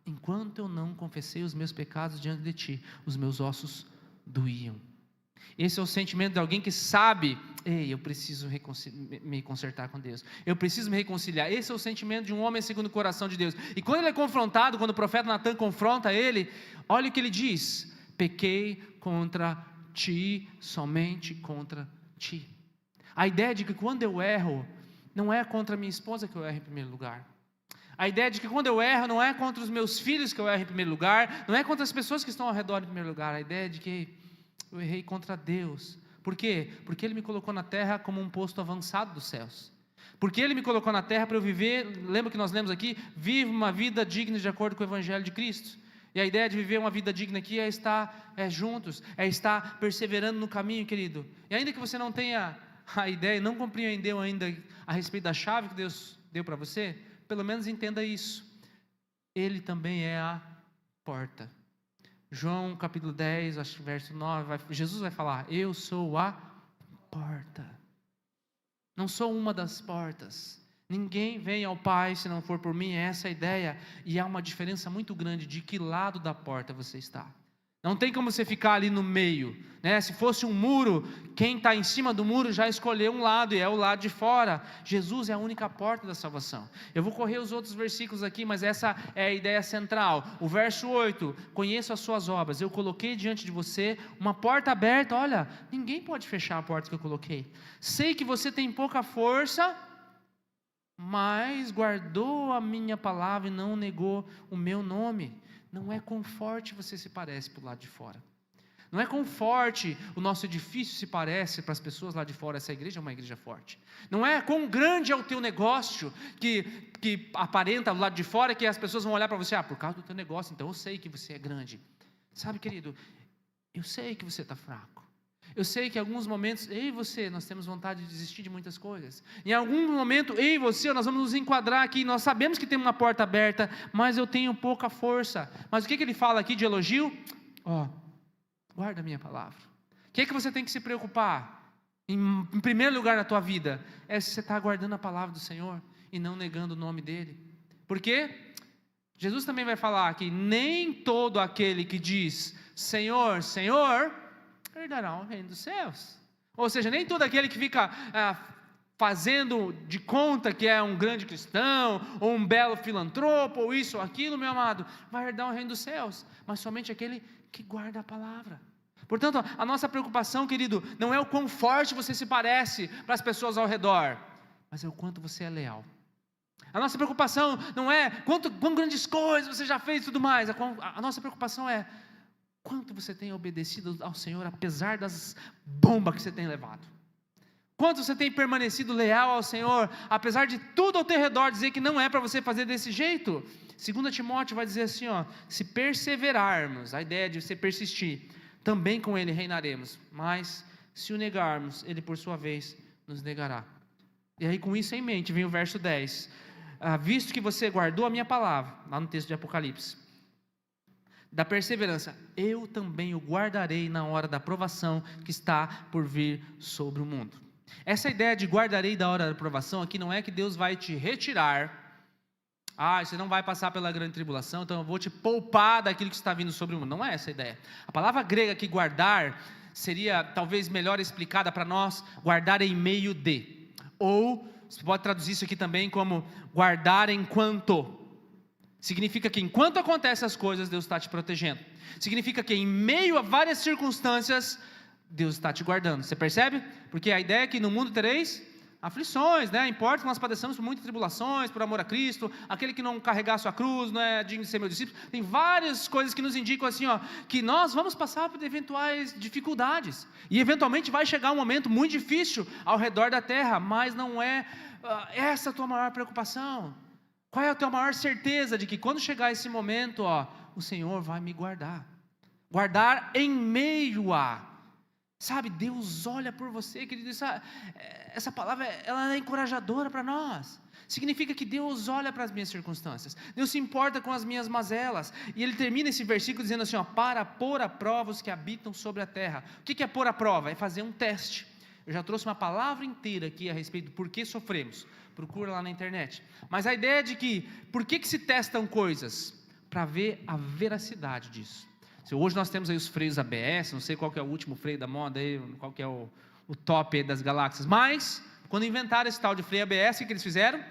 enquanto eu não confessei os meus pecados diante de ti, os meus ossos doíam. Esse é o sentimento de alguém que sabe: ei, eu preciso me consertar com Deus, eu preciso me reconciliar. Esse é o sentimento de um homem segundo o coração de Deus. E quando ele é confrontado, quando o profeta Natan confronta ele, olha o que ele diz: pequei contra ti, somente contra ti. A ideia de que quando eu erro, não é contra minha esposa que eu erro em primeiro lugar. A ideia de que quando eu erro, não é contra os meus filhos que eu erro em primeiro lugar, não é contra as pessoas que estão ao redor em primeiro lugar. A ideia de que eu errei contra Deus. Por quê? Porque Ele me colocou na terra como um posto avançado dos céus. Porque Ele me colocou na terra para eu viver, lembra que nós lemos aqui? Vive uma vida digna de acordo com o Evangelho de Cristo. E a ideia de viver uma vida digna aqui é estar juntos, é estar perseverando no caminho, querido. E ainda que você não tenha a ideia, não compreendeu ainda a respeito da chave que Deus deu para você, pelo menos entenda isso: Ele também é a porta. João capítulo 10, acho que verso 9, Jesus vai falar: eu sou a porta. Não sou uma das portas. Ninguém vem ao Pai se não for por mim. Essa é a ideia. E há uma diferença muito grande de que lado da porta você está. Não tem como você ficar ali no meio, né? Se fosse um muro, quem está em cima do muro já escolheu um lado, e é o lado de fora. Jesus é a única porta da salvação. Eu vou correr os outros versículos aqui, mas essa é a ideia central. O verso 8: conheço as suas obras, eu coloquei diante de você uma porta aberta. Olha, ninguém pode fechar a porta que eu coloquei. Sei que você tem pouca força, mas guardou a minha palavra e não negou o meu nome. Não é com forte você se parece para o lado de fora. Não é com forte o nosso edifício se parece para as pessoas lá de fora. Essa igreja é uma igreja forte. Não é quão grande é o teu negócio que aparenta do lado de fora, que as pessoas vão olhar para você: por causa do teu negócio, então eu sei que você é grande. Sabe, querido, eu sei que você está fraco. Eu sei que em alguns momentos, eu e você, nós temos vontade de desistir de muitas coisas. Em algum momento, eu e você, nós vamos nos enquadrar aqui. Nós sabemos que tem uma porta aberta, mas eu tenho pouca força. Mas o que ele fala aqui de elogio? Guarda a minha palavra. O que você tem que se preocupar? Em primeiro lugar na tua vida, é se você está guardando a palavra do Senhor e não negando o nome dEle. Por quê? Jesus também vai falar que nem todo aquele que diz Senhor, Senhor, herdará o reino dos céus. Ou seja, nem todo aquele que fica fazendo de conta que é um grande cristão, ou um belo filantropo, ou isso ou aquilo, meu amado, vai herdar o reino dos céus, mas somente aquele que guarda a palavra. Portanto, a nossa preocupação, querido, não é o quão forte você se parece para as pessoas ao redor, mas é o quanto você é leal. A nossa preocupação não é quão grandes coisas você já fez e tudo mais. A nossa preocupação é quanto você tem obedecido ao Senhor, apesar das bombas que você tem levado. Quanto você tem permanecido leal ao Senhor, apesar de tudo ao teu redor dizer que não é para você fazer desse jeito. 2 Timóteo vai dizer assim, se perseverarmos, a ideia de você persistir, também com Ele reinaremos. Mas se o negarmos, Ele por sua vez nos negará. E aí com isso em mente, vem o verso 10. Visto que você guardou a minha palavra, lá no texto de Apocalipse, da perseverança, eu também o guardarei na hora da provação que está por vir sobre o mundo. Essa ideia de guardarei da hora da provação aqui não é que Deus vai te retirar Você não vai passar pela grande tribulação, então eu vou te poupar daquilo que está vindo sobre o mundo. Não é essa a ideia. A palavra grega aqui, guardar, seria talvez melhor explicada para nós, guardar em meio de. Ou, você pode traduzir isso aqui também como guardar enquanto. Significa que enquanto acontecem as coisas, Deus está te protegendo. Significa que em meio a várias circunstâncias, Deus está te guardando. Você percebe? Porque a ideia é que no mundo tereis aflições, né? Importa que nós padecemos por muitas tribulações, por amor a Cristo. Aquele que não carregar a sua cruz não é digno de ser meu discípulo. Tem várias coisas que nos indicam assim, que nós vamos passar por eventuais dificuldades. E eventualmente vai chegar um momento muito difícil ao redor da terra, mas não é essa a tua maior preocupação. Qual é a tua maior certeza de que quando chegar esse momento, o Senhor vai me guardar? Guardar em meio a. Sabe, Deus olha por você, querido. Essa palavra, ela é encorajadora para nós. Significa que Deus olha para as minhas circunstâncias. Deus se importa com as minhas mazelas. E Ele termina esse versículo dizendo assim, para pôr à prova os que habitam sobre a terra. O que é pôr à prova? É fazer um teste. Eu já trouxe uma palavra inteira aqui a respeito do porquê sofremos. Procura lá na internet. Mas a ideia é de que, por que se testam coisas? Para ver a veracidade disso. Hoje nós temos aí os freios ABS, não sei qual que é o último freio da moda aí, qual que é o top aí das galáxias, mas quando inventaram esse tal de freio ABS, o que eles fizeram?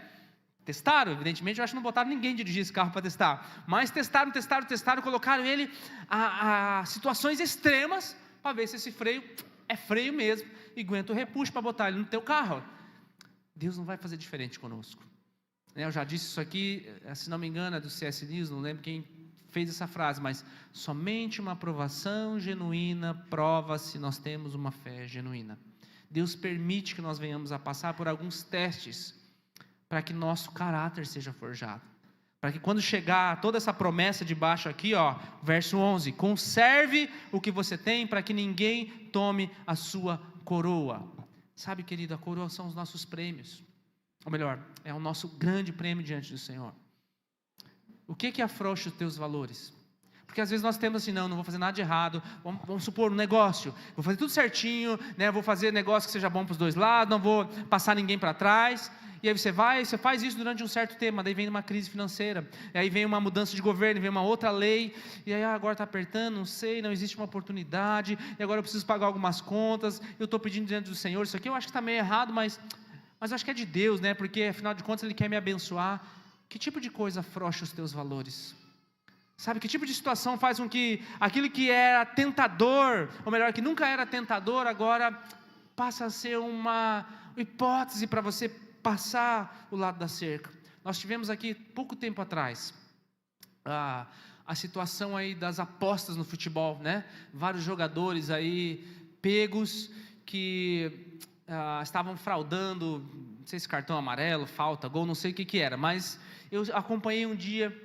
Testaram, evidentemente, eu acho que não botaram ninguém dirigir esse carro para testar, mas testaram, colocaram ele a situações extremas, para ver se esse freio é freio mesmo, e aguenta o repuxo para botar ele no teu carro. Deus não vai fazer diferente conosco. Eu já disse isso aqui, se não me engano é do C.S. Lewis, não lembro quem fez essa frase, mas somente uma aprovação genuína prova se nós temos uma fé genuína. Deus permite que nós venhamos a passar por alguns testes, para que nosso caráter seja forjado, para que quando chegar toda essa promessa de baixo aqui, verso 11, conserve o que você tem, para que ninguém tome a sua coroa. Sabe, querido, a coroa são os nossos prêmios, ou melhor, é o nosso grande prêmio diante do Senhor. O que afrouxa os teus valores? Porque às vezes nós temos assim, não vou fazer nada de errado, vamos supor um negócio, vou fazer tudo certinho, vou fazer negócio que seja bom para os dois lados, não vou passar ninguém para trás, e aí você faz isso durante um certo tempo, daí vem uma crise financeira, e aí vem uma mudança de governo, vem uma outra lei, e aí agora está apertando, não sei, não existe uma oportunidade, e agora eu preciso pagar algumas contas, eu estou pedindo diante do Senhor, isso aqui eu acho que está meio errado, mas eu acho que é de Deus, porque afinal de contas Ele quer me abençoar. Que tipo de coisa afrouxa os teus valores? Sabe, que tipo de situação faz com que aquilo que era tentador, ou melhor, que nunca era tentador, agora passa a ser uma hipótese para você passar o lado da cerca? Nós tivemos aqui, pouco tempo atrás, a situação aí das apostas no futebol, Vários jogadores aí pegos que estavam fraudando, não sei se cartão amarelo, falta, gol, não sei o que era, mas eu acompanhei um dia,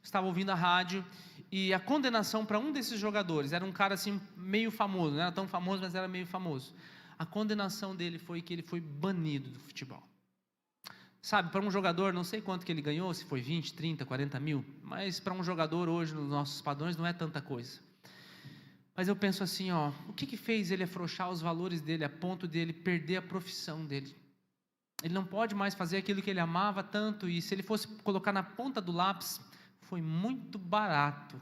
estava ouvindo a rádio, e a condenação para um desses jogadores, era um cara assim meio famoso, não era tão famoso, mas era meio famoso, a condenação dele foi que ele foi banido do futebol. Sabe, para um jogador, não sei quanto que ele ganhou, se foi 20, 30, 40 mil, mas para um jogador hoje, nos nossos padrões, não é tanta coisa. Mas eu penso assim, o que fez ele afrouxar os valores dele, a ponto de ele perder a profissão dele? Ele não pode mais fazer aquilo que ele amava tanto, e se ele fosse colocar na ponta do lápis, foi muito barato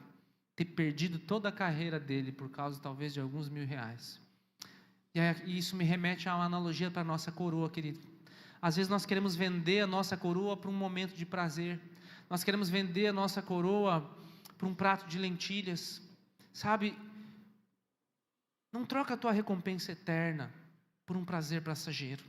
ter perdido toda a carreira dele, por causa talvez de alguns R$1.000. E isso me remete a uma analogia para a nossa coroa, querido. Às vezes nós queremos vender a nossa coroa para um momento de prazer, nós queremos vender a nossa coroa para um prato de lentilhas, sabe? Não troca a tua recompensa eterna por um prazer passageiro.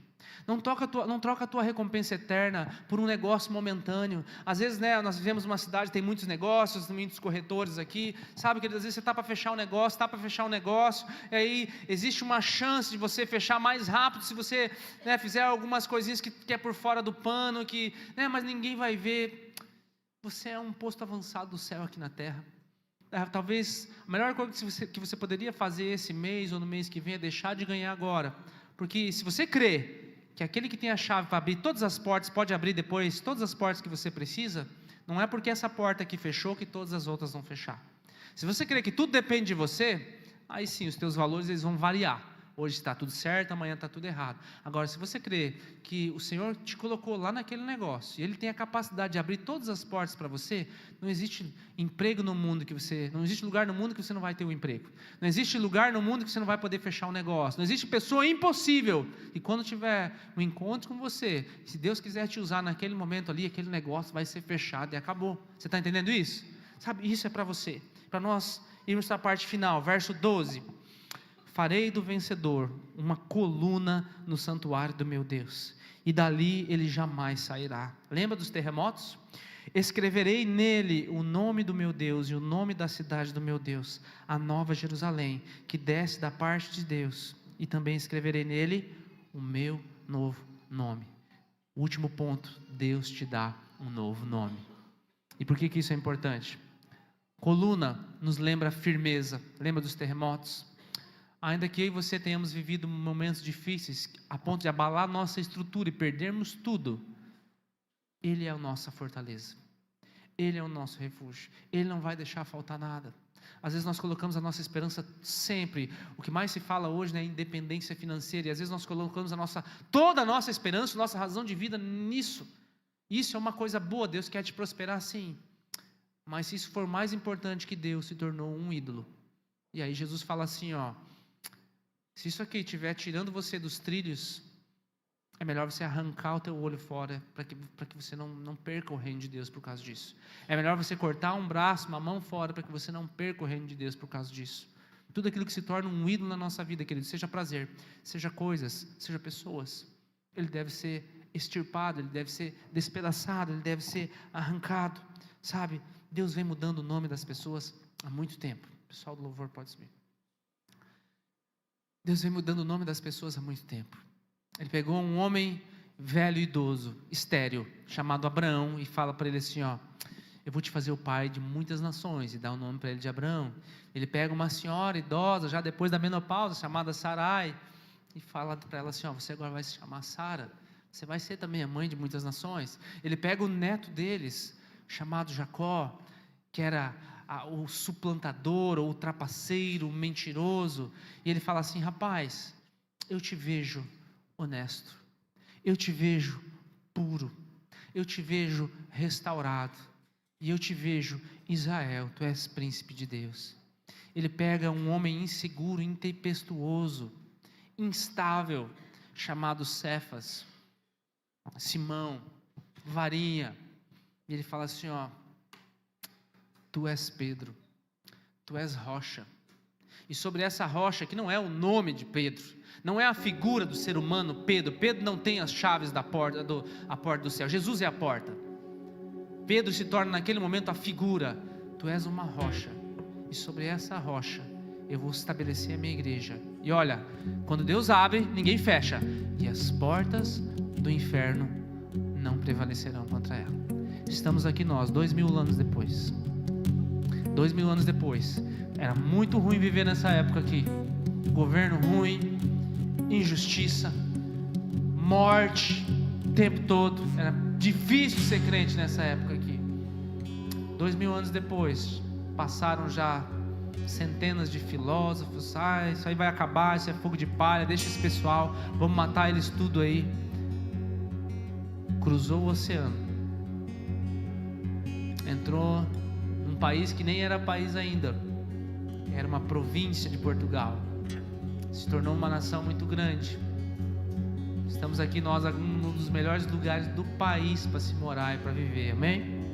Não troca a tua recompensa eterna por um negócio momentâneo. Às vezes, nós vivemos numa cidade, tem muitos negócios, muitos corretores aqui, sabe, que às vezes você está para fechar um negócio, e aí existe uma chance de você fechar mais rápido, se você fizer algumas coisinhas que é por fora do pano, mas ninguém vai ver. Você é um posto avançado do céu aqui na terra. Talvez a melhor coisa que você poderia fazer esse mês ou no mês que vem é deixar de ganhar agora, porque se você crê que aquele que tem a chave para abrir todas as portas, pode abrir depois todas as portas que você precisa, não é porque essa porta aqui fechou que todas as outras vão fechar. Se você crê que tudo depende de você, aí sim, os teus valores eles vão variar, Hoje está tudo certo, amanhã está tudo errado. Agora, se você crê que o Senhor te colocou lá naquele negócio, e Ele tem a capacidade de abrir todas as portas para você, não existe emprego no mundo não existe lugar no mundo que você não vai ter um emprego. Não existe lugar no mundo que você não vai poder fechar um negócio. Não existe pessoa impossível. E quando tiver um encontro com você, se Deus quiser te usar naquele momento ali, aquele negócio vai ser fechado e acabou. Você está entendendo isso? Sabe, isso é para você. Para nós irmos para a parte final, verso 12. Farei do vencedor uma coluna no santuário do meu Deus, e dali ele jamais sairá. Lembra dos terremotos? Escreverei nele o nome do meu Deus e o nome da cidade do meu Deus, a nova Jerusalém, que desce da parte de Deus, e também escreverei nele o meu novo nome. Último ponto, Deus te dá um novo nome. E por que isso é importante? Coluna nos lembra firmeza. Lembra dos terremotos? Ainda que eu e você tenhamos vivido momentos difíceis, a ponto de abalar nossa estrutura e perdermos tudo, Ele é a nossa fortaleza, Ele é o nosso refúgio, Ele não vai deixar faltar nada. Às vezes nós colocamos a nossa esperança sempre, o que mais se fala hoje, né, é independência financeira, e às vezes nós colocamos toda a nossa esperança, nossa razão de vida nisso. Isso é uma coisa boa, Deus quer te prosperar sim, mas se isso for mais importante que Deus, se tornou um ídolo. E aí Jesus fala assim, se isso aqui estiver tirando você dos trilhos, é melhor você arrancar o teu olho fora, para que você não perca o reino de Deus por causa disso. É melhor você cortar um braço, uma mão fora, para que você não perca o reino de Deus por causa disso. Tudo aquilo que se torna um ídolo na nossa vida, querido, seja prazer, seja coisas, seja pessoas, ele deve ser extirpado, ele deve ser despedaçado, ele deve ser arrancado, sabe? Deus vem mudando o nome das pessoas há muito tempo. O pessoal do louvor pode subir. Deus vem mudando o nome das pessoas há muito tempo. Ele pegou um homem velho e idoso, estéril, chamado Abraão, e fala para ele assim, eu vou te fazer o pai de muitas nações, e dá o nome para ele de Abraão. Ele pega uma senhora idosa, já depois da menopausa, chamada Sarai, e fala para ela assim, você agora vai se chamar Sara, você vai ser também a mãe de muitas nações. Ele pega o neto deles, chamado Jacó, que era o suplantador, ou o trapaceiro, o mentiroso, e ele fala assim, rapaz, eu te vejo honesto, eu te vejo puro, eu te vejo restaurado, e eu te vejo Israel, tu és príncipe de Deus. Ele pega um homem inseguro, intempestuoso, instável, chamado Cefas, Simão, varinha, e ele fala assim, tu és Pedro, tu és rocha, e sobre essa rocha, que não é o nome de Pedro, não é a figura do ser humano Pedro não tem as chaves da porta, a porta do céu, Jesus é a porta. Pedro se torna naquele momento a figura, tu és uma rocha, e sobre essa rocha eu vou estabelecer a minha igreja, e olha, quando Deus abre, ninguém fecha, e as portas do inferno não prevalecerão contra ela. Estamos aqui nós, 2000 anos depois, 2000 anos depois, era muito ruim viver nessa época aqui, governo ruim, injustiça, morte, o tempo todo, era difícil ser crente nessa época aqui. 2000 anos depois, passaram já centenas de filósofos, isso aí vai acabar, isso é fogo de palha, deixa esse pessoal, vamos matar eles tudo aí. Cruzou o oceano, entrou num país que nem era país ainda, era uma província de Portugal, se tornou uma nação muito grande. Estamos aqui nós, um dos melhores lugares do país para se morar e para viver, amém?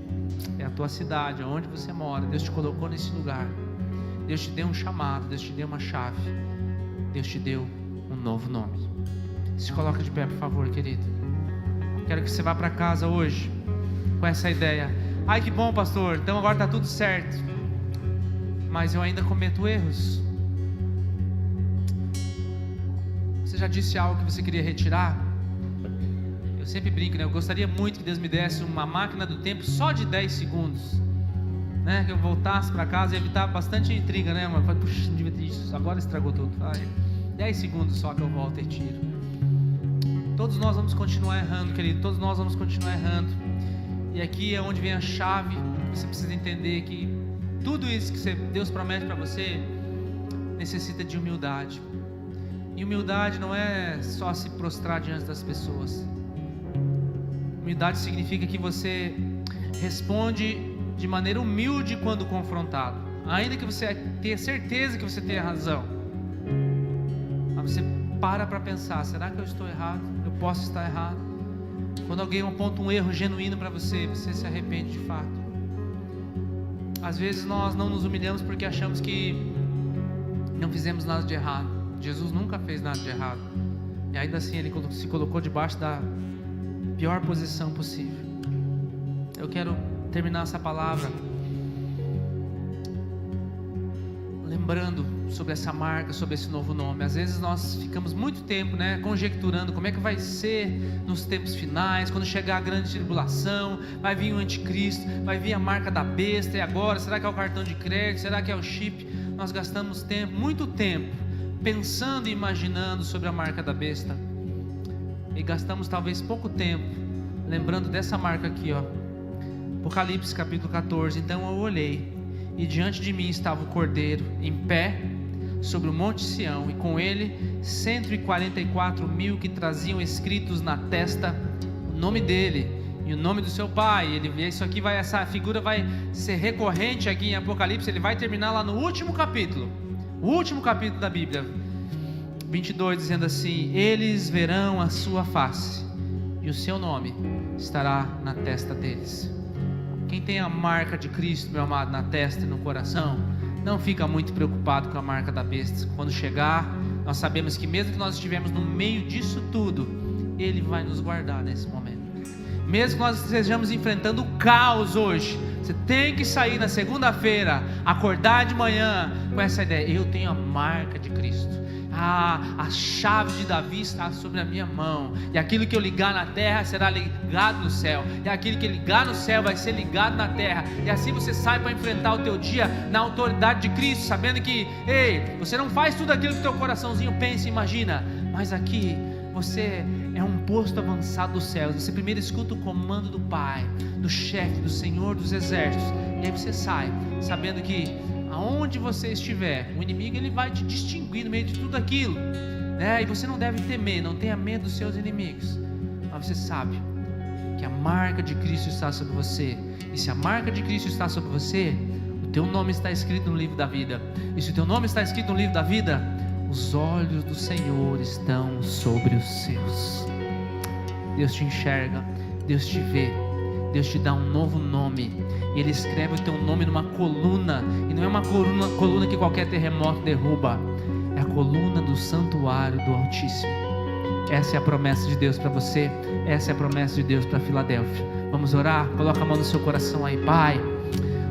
É a tua cidade, onde você mora, Deus te colocou nesse lugar, Deus te deu um chamado, Deus te deu uma chave, Deus te deu um novo nome. Se coloca de pé, por favor, querido. Quero que você vá para casa hoje com essa ideia. Ai, que bom, pastor, então agora está tudo certo, mas eu ainda cometo erros. Você já disse algo que você queria retirar? Eu sempre brinco, né? Eu gostaria muito que Deus me desse uma máquina do tempo só de 10 segundos, né? Que eu voltasse para casa e evitar bastante intriga, né? Mas, puxa, não devia ter isso, agora estragou tudo. 10 segundos só que eu volto e tiro. Todos nós vamos continuar errando, querido, todos nós vamos continuar errando, e aqui é onde vem a chave. Você precisa entender que tudo isso que Deus promete para você necessita de humildade, E humildade não é só se prostrar diante das pessoas. Humildade significa que você responde de maneira humilde quando confrontado, ainda que você tenha certeza que você tenha razão. Mas você para pensar: será que eu estou errado? Eu posso estar errado? Quando alguém aponta um erro genuíno para você, você se arrepende de fato. Às vezes nós não nos humilhamos porque achamos que não fizemos nada de errado. Jesus nunca fez nada de errado, e ainda assim Ele se colocou debaixo da pior posição possível. Eu quero terminar essa palavra lembrando sobre essa marca, sobre esse novo nome. Às vezes nós ficamos muito tempo, conjecturando como é que vai ser nos tempos finais, quando chegar a grande tribulação, vai vir o anticristo, vai vir a marca da besta, e agora, será que é o cartão de crédito, será que é o chip? Nós gastamos muito tempo, pensando e imaginando sobre a marca da besta, e gastamos talvez pouco tempo lembrando dessa marca aqui, Apocalipse capítulo 14. Então eu olhei, e diante de mim estava o Cordeiro em pé sobre o monte Sião, e com ele 144.000 que traziam escritos na testa o nome dele e o nome do seu pai. Essa figura vai ser recorrente aqui em Apocalipse. Ele vai terminar lá no último capítulo, o último capítulo da Bíblia, 22, dizendo assim: eles verão a sua face, e o seu nome estará na testa deles. Quem tem a marca de Cristo, meu amado, na testa e no coração, não fica muito preocupado com a marca da besta. Quando chegar, nós sabemos que mesmo que nós estivermos no meio disso tudo, Ele vai nos guardar nesse momento. Mesmo que nós estejamos enfrentando o caos hoje, você tem que sair na segunda-feira, acordar de manhã com essa ideia: eu tenho a marca de Cristo. A chave de Davi está sobre a minha mão, e aquilo que eu ligar na terra será ligado no céu, e aquilo que ligar no céu vai ser ligado na terra. E assim você sai para enfrentar o teu dia na autoridade de Cristo, sabendo que, você não faz tudo aquilo que o teu coraçãozinho pensa e imagina, mas aqui você é um posto avançado dos céus. Você primeiro escuta o comando do Pai, do chefe, do Senhor dos exércitos, e aí você sai sabendo que aonde você estiver, o inimigo ele vai te distinguir no meio de tudo aquilo, e você não deve temer, não tenha medo dos seus inimigos, mas você sabe que a marca de Cristo está sobre você. E se a marca de Cristo está sobre você, o teu nome está escrito no livro da vida. E se o teu nome está escrito no livro da vida, os olhos do Senhor estão sobre os seus. Deus te enxerga, Deus te vê, Deus te dá um novo nome, e Ele escreve o teu nome numa coluna, e não é uma coluna que qualquer terremoto derruba, é a coluna do santuário do Altíssimo. Essa é a promessa de Deus para você, essa é a promessa de Deus para Filadélfia. Vamos orar? Coloca a mão no seu coração aí. Pai,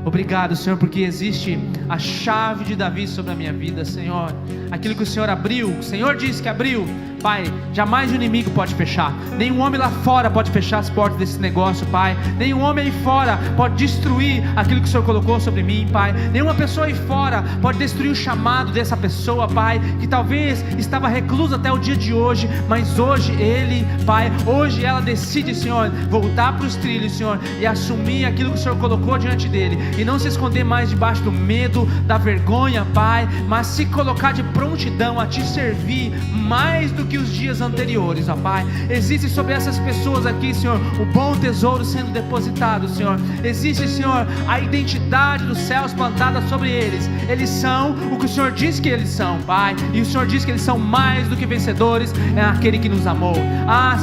obrigado, Senhor, porque existe a chave de Davi sobre a minha vida, Senhor. Aquilo que o Senhor abriu, o Senhor disse que abriu, Pai, jamais o inimigo pode fechar. Nenhum homem lá fora pode fechar as portas desse negócio, Pai. Nenhum homem aí fora pode destruir aquilo que o Senhor colocou sobre mim, Pai. Nenhuma pessoa aí fora pode destruir o chamado dessa pessoa, Pai, que talvez estava reclusa até o dia de hoje, mas hoje ele, Pai, hoje ela decide, Senhor, voltar para os trilhos, Senhor, e assumir aquilo que o Senhor colocou diante dele, e não se esconder mais debaixo do medo, da vergonha, Pai, mas se colocar de prontidão a te servir mais do que os dias anteriores, ó Pai. Existe sobre essas pessoas aqui, Senhor, o bom tesouro sendo depositado, Senhor. Existe, Senhor, a identidade dos céus plantada sobre eles. Eles são o que o Senhor diz que eles são, Pai, e o Senhor diz que eles são mais do que vencedores, é aquele que nos amou.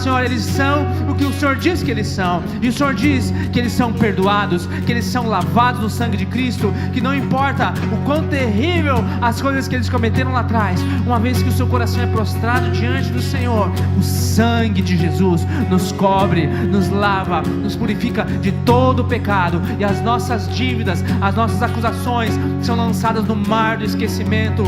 Senhor, eles são o que o Senhor diz que eles são, e o Senhor diz que eles são perdoados, que eles são lavados no sangue de Cristo, que não importa o quão terrível as coisas que eles cometeram lá atrás, uma vez que o seu coração é prostrado diante do Senhor, o sangue de Jesus nos cobre, nos lava, nos purifica de todo o pecado, e as nossas dívidas, as nossas acusações são lançadas no mar do esquecimento.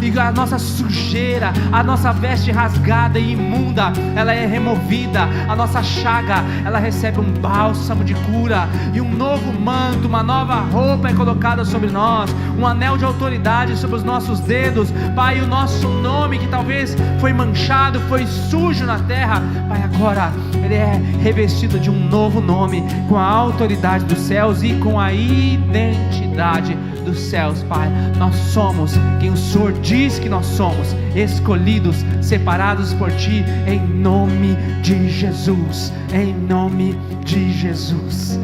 E a nossa sujeira, a nossa veste rasgada e imunda, ela é removida. A nossa chaga, ela recebe um bálsamo de cura, e um novo manto, uma nova roupa é colocada sobre nós, um anel de autoridade sobre os nossos dedos, Pai. O nosso nome, que talvez foi manchado, foi sujo na terra, Pai, agora ele é revestido de um novo nome, com a autoridade dos céus e com a identidade santidade dos céus, Pai. Nós somos quem o Senhor diz que nós somos, escolhidos, separados por Ti, em nome de Jesus, em nome de Jesus.